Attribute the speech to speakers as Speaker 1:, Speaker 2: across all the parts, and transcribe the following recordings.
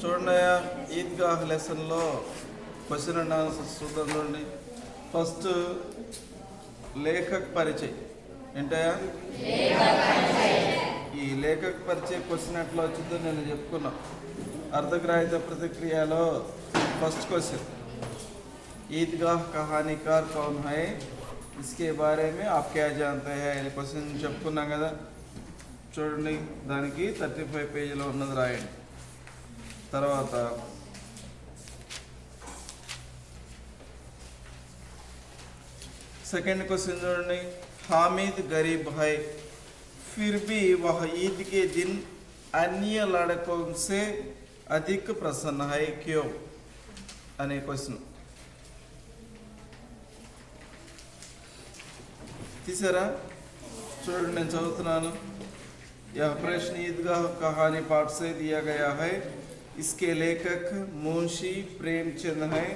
Speaker 1: చూడండి ఈద్గాహ్ లెసన్లో question and answers చూద్దాం. చూడండి, ఫస్ట్ లేఖక్ పరిచయ్ ఏంటయా? ఈ లేఖక్ పరిచయ క్వశ్చన్ ఎట్లా వచ్చిందో నేను చెప్పుకున్నా. అర్ధగ్రాహిత ప్రతిక్రియలో ఫస్ట్ క్వశ్చన్, ఈద్గాహ్ కహానీకార్ కౌన్ హై, ఇస్కే బారే మే ఆప్ క్యా జాన్తే హై అనే క్వశ్చన్ చెప్పుకున్నాం కదా. చూడండి, దానికి 35 పేజీలో ఉన్నది రాయండి. తర్వాత सेकंड क्वेश्चन చూడండి, हामिद गरीब है फिर भी वह ईद के दिन अन्य लड़कों से अधिक प्रसन्न है क्यों अने क्वेश्चन. तीसरा చూడండి, నేను చదువుతున్నాను. यह प्रश्न ईदगाह कहानी पाठ से दिया गया है. इसके लेखक मुंशी प्रेमचंद है.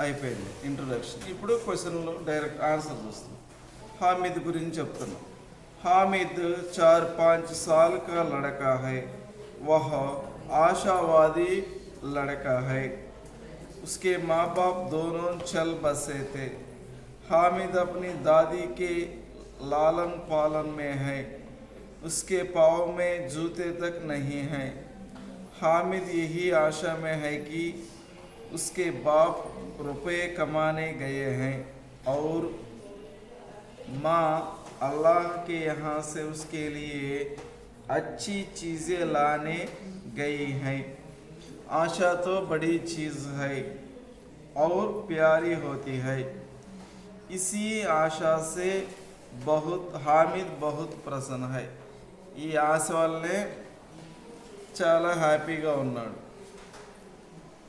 Speaker 1: అయిపోయింది ఇంట్రొడక్షన్. ఇప్పుడు క్వశ్చన్లో డైరెక్ట్ ఆన్సర్ చూస్తాం. हामिद గురించి చెప్తున్నాం. हामिद 4-5 साल का लड़का है. वह आशावादी लड़का है. उसके माँ बाप दोनों चल बसे थे. हामिद अपनी दादी के लालन पालन में है. उसके पाँव में जूते तक नहीं हैं. हामिद यही आशा में है कि उसके बाप रुपए कमाने गए हैं और माँ अल्लाह के यहाँ से उसके लिए अच्छी चीज़ें लाने गई हैं. आशा तो बड़ी चीज़ है और प्यारी होती है. इसी आशा से हामिद बहुत प्रसन्न है. ఈ ఆశ వల్లనే చాలా హ్యాపీగా ఉన్నాడు.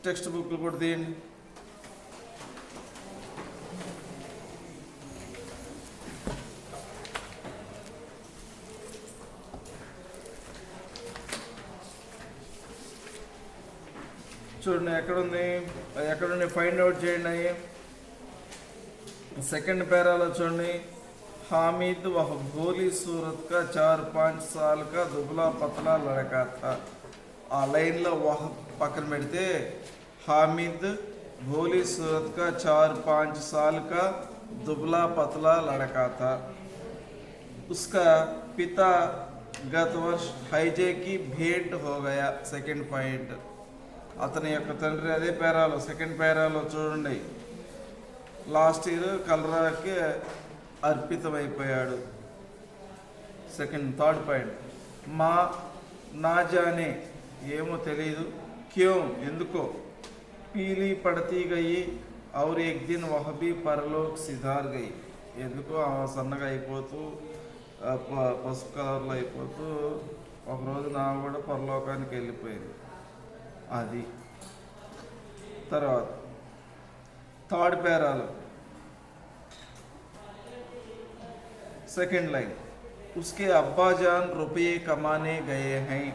Speaker 1: టెక్స్ట్ బుక్లు కూడా తీయండి. చూడండి, ఎక్కడుంది ఫైండ్ అవుట్ చేయండి. సెకండ్ పేరాలో చూడండి, हामिद वह भोली सूरत का 4-5 साल का दुबला पतला लड़का था. आ लाइन लो वह पकड़ मेड़ते हामिद भोली सूरत का 4-5 साल का दुबला पतला लड़का था. उसका पिता गत वर्ष हाईजे की भेंट हो गया. सेकंड पॉइंट, అతని యొక్క తండ్రి అదే పేరాలో సెకండ్ పేరాలో చూడండి, లాస్ట్ ఇయర్ కలరాకి అర్పితమైపోయాడు. థర్డ్ పాయింట్, మా నా జానే ఏమో తెలియదు, క్యో ఎందుకో, పీలి పడతీ గయి और एक दिन वह भी परलोक सिधार गई. ఎందుకో ఆమె సన్నగా అయిపోతూ పసుపు కలర్లో అయిపోతూ ఒకరోజు నా కూడా పరలోకానికి వెళ్ళిపోయింది. అది తర్వాత థర్డ్ పేరాలో सेकंड लाइन, उसके अब्बा जान रुपये कमाने गए हैं.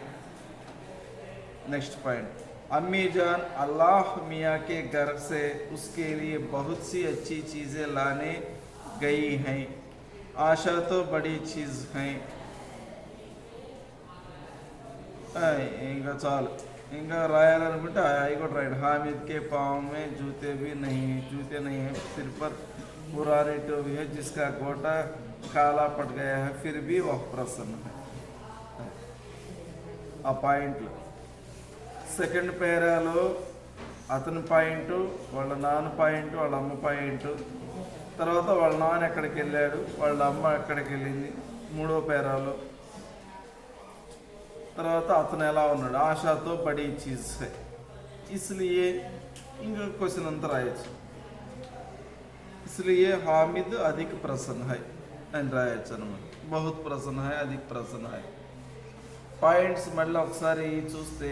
Speaker 1: नेक्स्ट पॉइंट, अम्मी जान अल्लाह मियाँ के घर से उसके लिए बहुत सी अच्छी चीज़ें लाने गई हैं. आशा तो बड़ी चीज़ है. इंगा चाल इंगा रायालनुకుంటే आई को राइट. हामिद के पाँव में जूते नहीं हैं, सिर पर पुरानी टोपी है जिसका गोटा काला पड़ गया है, फिर भी वह प्रसन्न है. ఆ పాయింట్లు సెకండ్ పేరాలో అతని పాయింట్, వాళ్ళ నాన్న పాయింట్, వాళ్ళ అమ్మ పాయింట్, తర్వాత వాళ్ళ నాన్న ఎక్కడికి వెళ్ళాడు, వాళ్ళ అమ్మ ఎక్కడికి వెళ్ళింది మూడో పేరాలో, తర్వాత అతను ఎలా ఉన్నాడు. ఆశాతో బడీ చీజ్ హై. ఇస్లియే ఇంకా క్వశ్చన్ అంతా రాయొచ్చు. इसलिए हामिद अधिक प्रसन्न है అని రాయొచ్చు అన్నమాట. బహుత్ Prasanna high, Adhik Prasanna high. Points మళ్ళీ ఒకసారి చూస్తే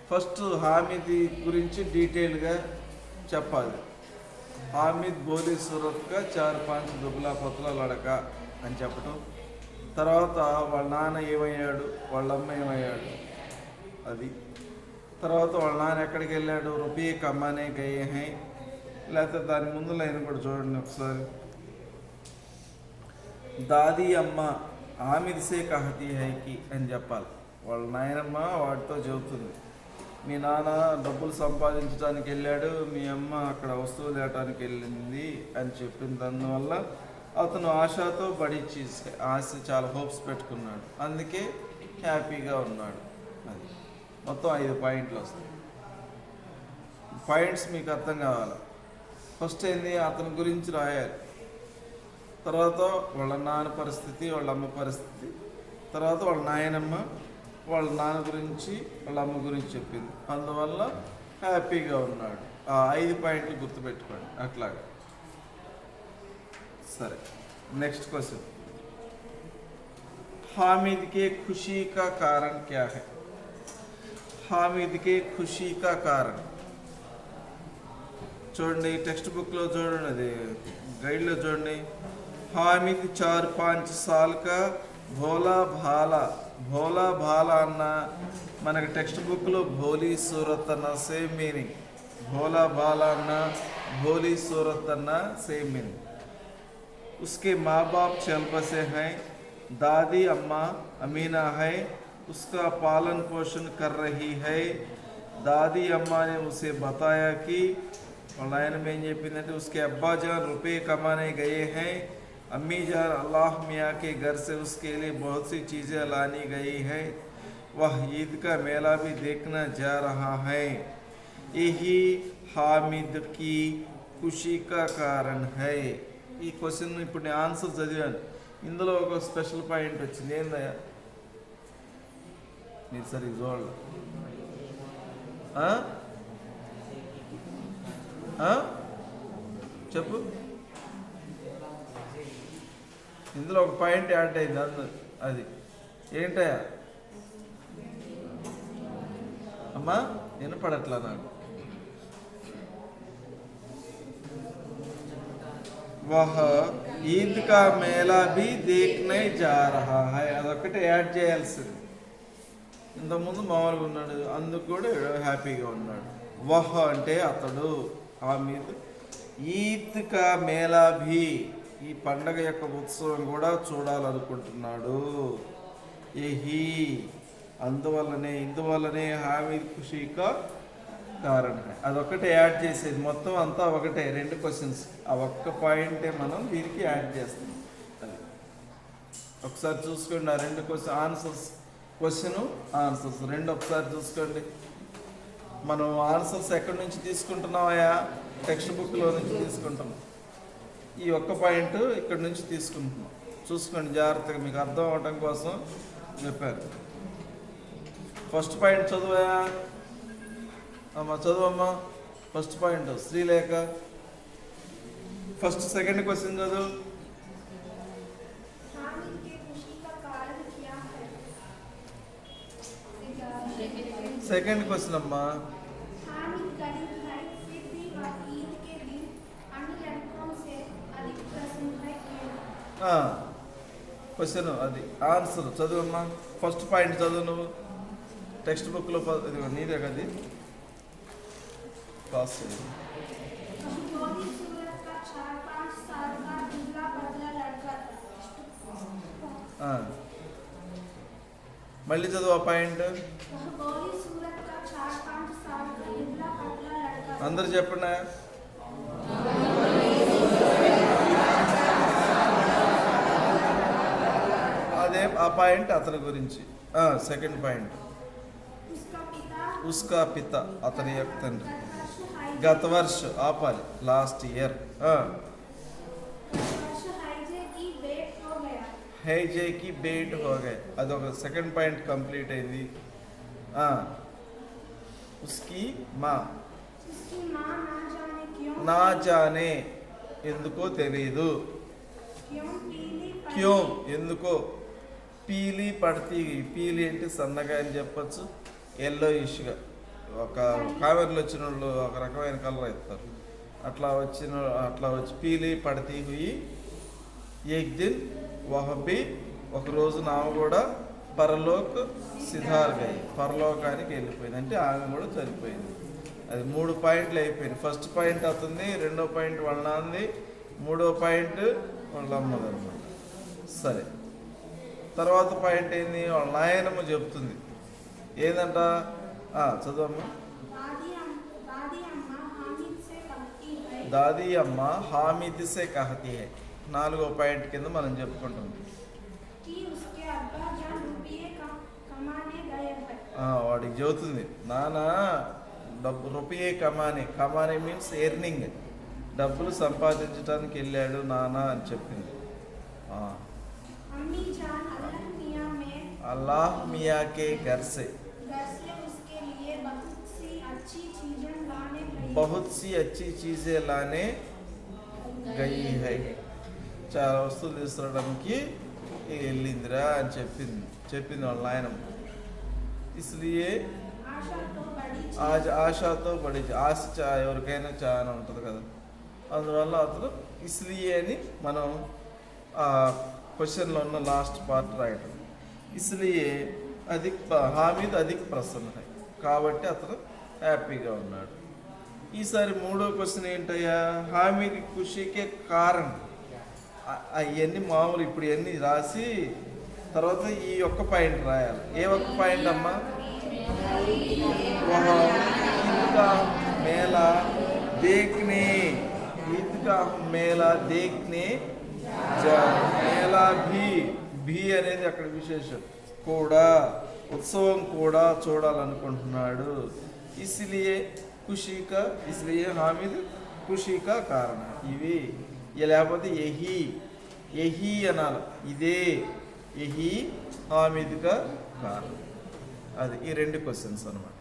Speaker 1: ఫస్ట్ హామిద్ గురించి డీటెయిల్గా చెప్పాలి. హామిద్ బోలీ సూరత్గా 4-5 దుబ్లా పతుల లడక అని చెప్పటం, తర్వాత వాళ్ళ నాన్న ఏమయ్యాడు, వాళ్ళ అమ్మ ఏమయ్యాడు అది, తర్వాత వాళ్ళ నాన్న ఎక్కడికి వెళ్ళాడు, రూపాయి కమ్మానే గయే హై. లేకపోతే దాని ముందు లైన్ కూడా చూడండి ఒకసారి. దాది అమ్మ हामिद से कहती है कि అని చెప్పాలి. వాళ్ళ నాయనమ్మ వాడితో చెబుతుంది, మీ నాన్న డబ్బులు సంపాదించడానికి వెళ్ళాడు, మీ అమ్మ అక్కడ వస్తువులు తేటానికి వెళ్ళింది అని చెప్పిన దానివల్ల అతను ఆశతో ఆశ చాలా హోప్స్ పెట్టుకున్నాడు, అందుకే హ్యాపీగా ఉన్నాడు. అది మొత్తం 5 పాయింట్లు వస్తాయి. పాయింట్స్ మీకు అర్థం కావాలి. ఫస్ట్ ఏంది, అతని గురించి రాయాలి. తర్వాత వాళ్ళ నాన్న పరిస్థితి, వాళ్ళ అమ్మ పరిస్థితి, తర్వాత వాళ్ళ నాయనమ్మ వాళ్ళ నాన్న గురించి వాళ్ళ అమ్మ గురించి చెప్పింది, అందువల్ల హ్యాపీగా ఉన్నాడు. ఆ 5 పాయింట్లు గుర్తుపెట్టుకోండి అట్లాగా. సరే, నెక్స్ట్ क्वेश्चन, हामिद के खुशी का कारण क्या है? हामिद के खुशी का कारण చూడండి, టెక్స్ట్ బుక్లో చూడండి, అది గైడ్లో చూడండి. हामिद 4-5 साल का भोला भाला, భోలా భాలా అన్న మనకి టెక్స్ట్ బుక్లో భోలీ సూరత్ అన్న సేమ్ మీనింగ్, భోలా భాలా అన్న భోలీ సూరత్ అన్న సేమ్ మీనింగ్. उसके माँ बाप चल बसे हैं, दादी अम्मा अमीना है, उसका पालन पोषण कर रही है. दादी अम्मा ने उसे बताया कि ऑनलाइन में ये पिनते उसके अब्बा जान रुपए कमाने गए हैं, अम्मी जान अल्लाह मियाँ के घर से उसके लिए बहुत सी चीज़ें लानी गई है, वह ईद का मेला भी देखना जा रहा है. यही हामिद की खुशी का कारण है. ఈ క్వశ్చన్ ఇప్పుడు నేను ఆన్సర్ చదివాను, ఇందులో ఒక స్పెషల్ పాయింట్ వచ్చింది. ఏందయ్యా మీరు సరిగ్గా చూడాలి. చెప్పు, ఇందులో ఒక పాయింట్ యాడ్ అయింది, అది ఏంటయ్యా? అమ్మా వినపడట్లా నాకు. वह ईद का मेला भी देखने जा रहा है, అదొక్కటే యాడ్ చేయాల్సింది. ఇంతకుముందు మామూలుగా ఉన్నాడు, అందుకు కూడా హ్యాపీగా ఉన్నాడు. వహ అంటే అతడు, హామిద్ ఈద్ కా మేళా భీ, ఈ పండగ యొక్క ఉత్సవం కూడా చూడాలనుకుంటున్నాడు. యహీ ఇందువల్లనే హామిద్ ఖుషీ కా కారణం. అదొక్కటే యాడ్ చేసేది, మొత్తం అంతా ఒకటే, 2 క్వశ్చన్స్. ఆ ఒక్క పాయింటే మనం దీనికి యాడ్ చేస్తాం. అది ఒకసారి చూసుకోండి, ఆ 2 క్వశ్చన్ ఆన్సర్స్, క్వశ్చన్ ఆన్సర్స్ 2 ఒకసారి చూసుకోండి. మనం ఆన్సర్స్ ఎక్కడి నుంచి తీసుకుంటున్నామయ్యా? టెక్స్ట్ బుక్లో నుంచి తీసుకుంటున్నాం. ఈ ఒక్క పాయింట్ ఇక్కడ నుంచి తీసుకుంటున్నాం. చూసుకోండి జాగ్రత్తగా, మీకు అర్థం అవడం కోసం చెప్పారు. ఫస్ట్ పాయింట్ చదువయా అమ్మా, చదువమ్మా. First point Srilekha, first second question చదువు. సెకండ్ క్వశ్చన్ అమ్మా. క్వశ్చన్ అది ఆన్సర్ చదువమ్మా. ఫస్ట్ పాయింట్ చదువు నువ్వు, టెక్స్ట్ బుక్లో నీదే కది పాస్ చేయండి. మళ్ళీ చదువు ఆ పాయింట్, అందరు చెప్పండి. అదే ఆ పాయింట్ అతని గురించి. సెకండ్ పాయింట్, ఉస్కా పిత అతని యొక్క తండ్రి. గత వర్ష ఆపాలి, లాస్ట్ ఇయర్. హైజేకి బేట్ హోగే, అదొక సెకండ్ పాయింట్ కంప్లీట్ అయింది. ఉస్కి మా నా జానే, ఎందుకో తెలీదు. క్యో ఎందుకో. పీలి పడతీ, పీలి అంటే సన్నగా అని చెప్పచ్చు, ఎల్లో ఇష్గా. ఒక కావేరిలో వచ్చిన వాళ్ళు ఒక రకమైన కలర్ ఇస్తారు, అట్లా వచ్చి పీలి పడతీ హుయి ఏక్ దిన్ వహబి, ఒకరోజు నామె కూడా పరలోక్ సిధార్ గయి, పరలోకానికి వెళ్ళిపోయింది, అంటే ఆమె కూడా చనిపోయింది. అది 3 పాయింట్లు అయిపోయింది. ఫస్ట్ పాయింట్ అవుతుంది, రెండో పాయింట్ వాళ్ళ నాన్నది, మూడో పాయింట్ వాళ్ళ అమ్మది అనమాట. సరే, తర్వాత పాయింట్ ఏంది? వాళ్ళ నాయనమ్మ చెప్తుంది ఏందంట, చదవమ్మా.
Speaker 2: दादी अम्मा हामिद से कहती है
Speaker 1: దాదీ అమ్మ హామిద్ సే కహతీ హై. 4వ పాయింట్ కింద మనం చెప్పుకుంటాం.
Speaker 2: कि उसके अब्बा जान रुपये कमाने गए हैं.
Speaker 1: వాడికి చెబుతుంది, నాన్న డబ్బు రూపాయే కమానే మీన్స్ ఎర్నింగ్, డబ్బులు సంపాదించడానికి వెళ్ళాడు నాన్న అని చెప్పింది.
Speaker 2: अम्मी जान
Speaker 1: అల్లాహ్ మియాకే घर से
Speaker 2: उसके लिए बहुत सी अच्छी चीजें
Speaker 1: लाने गई है. చాలా వస్తువులు తీసుకురావడానికి వెళ్ళిందిరా అని చెప్పింది వాళ్ళ నాయనమ్మ. ఇస్లియే ఆశతో బడి ఆశ ఎవరికైనా చాలా ఉంటుంది కదా, అందువల్ల అతను ఇస్లియే అని మనం క్వశ్చన్లో ఉన్న లాస్ట్ పార్ట్ రాయటం. ఇస్లియే హామీద్ అధిక్ ప్రసన్న హై, కాబట్టి అతను హ్యాపీగా ఉన్నాడు. ఈసారి 3వ క్వశ్చన్ ఏంటయ్యా, హామీద్ ఖుషీకే కారణం. అవన్నీ మామూలు ఇప్పుడు ఇవన్నీ రాసి తర్వాత ఈ ఒక్క పాయింట్ రాయాలి. ఏ ఒక్క పాయింట్ అమ్మా? ईदगाह मेला देखने మేళా భీ అనేది అక్కడ విశేషం. కూడా ఉత్సవం కూడా చూడాలనుకుంటున్నాడు. ఇస్లియే హామిద్ ఖుషీకా కారణం. ఇవి లేకపోతే యహీ అనాలి, ఇదే యహీ హామిద్గా కారణం. అది ఈ 2 క్వశ్చన్స్ అన్నమాట.